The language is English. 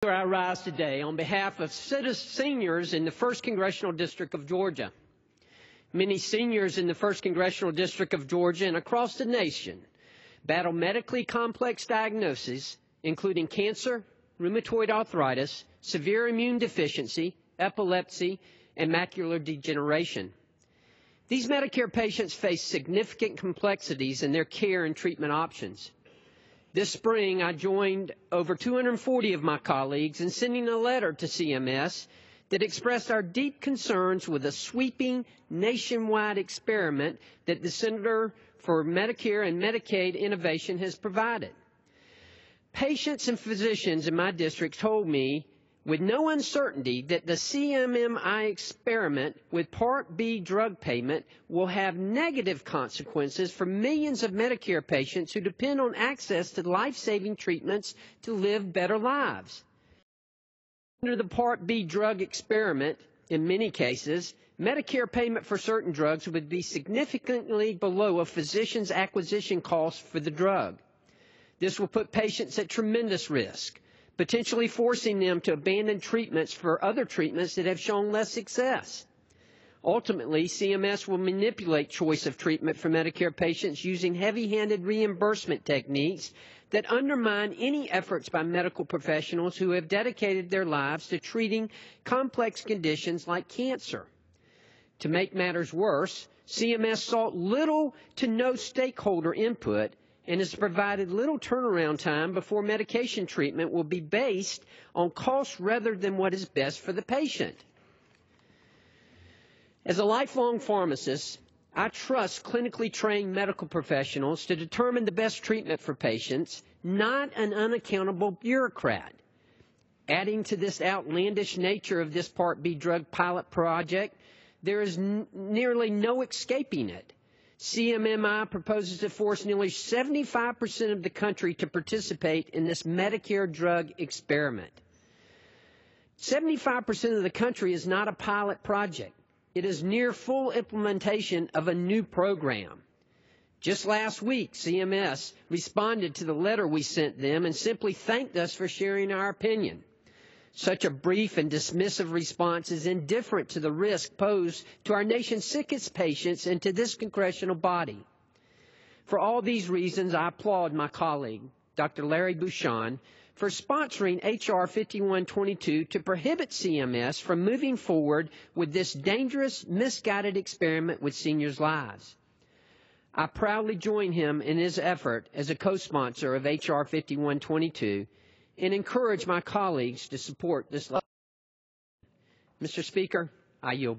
I rise today on behalf of seniors in the 1st Congressional District of Georgia. Many seniors in the 1st Congressional District of Georgia and across the nation battle medically complex diagnoses, including cancer, rheumatoid arthritis, severe immune deficiency, epilepsy, and macular degeneration. These Medicare patients face significant complexities in their care and treatment options. This spring, I joined over 240 of my colleagues in sending a letter to CMS that expressed our deep concerns with a sweeping nationwide experiment that the Center for Medicare and Medicaid Innovation has provided. Patients and physicians in my district told me with no uncertainty that the CMMI experiment with Part B drug payment will have negative consequences for millions of Medicare patients who depend on access to life-saving treatments to live better lives. Under the Part B drug experiment, in many cases, Medicare payment for certain drugs would be significantly below a physician's acquisition cost for the drug. This will put patients at tremendous risk, potentially forcing them to abandon treatments for other treatments that have shown less success. Ultimately, CMS will manipulate choice of treatment for Medicare patients using heavy-handed reimbursement techniques that undermine any efforts by medical professionals who have dedicated their lives to treating complex conditions like cancer. To make matters worse, CMS sought little to no stakeholder input and has provided little turnaround time before medication treatment will be based on cost rather than what is best for the patient. As a lifelong pharmacist, I trust clinically trained medical professionals to determine the best treatment for patients, not an unaccountable bureaucrat. Adding to this outlandish nature of this Part B drug pilot project, there is nearly no escaping it. CMMI proposes to force nearly 75% of the country to participate in this Medicare drug experiment. 75% of the country is not a pilot project. It is near full implementation of a new program. Just last week, CMS responded to the letter we sent them and simply thanked us for sharing our opinion. Such a brief and dismissive response is indifferent to the risk posed to our nation's sickest patients and to this congressional body. For all these reasons, I applaud my colleague, Dr. Larry Bucshon, for sponsoring H.R. 5122 to prohibit CMS from moving forward with this dangerous, misguided experiment with seniors' lives. I proudly join him in his effort as a co-sponsor of H.R. 5122 and encourage my colleagues to support this. Mr. Speaker, I yield back.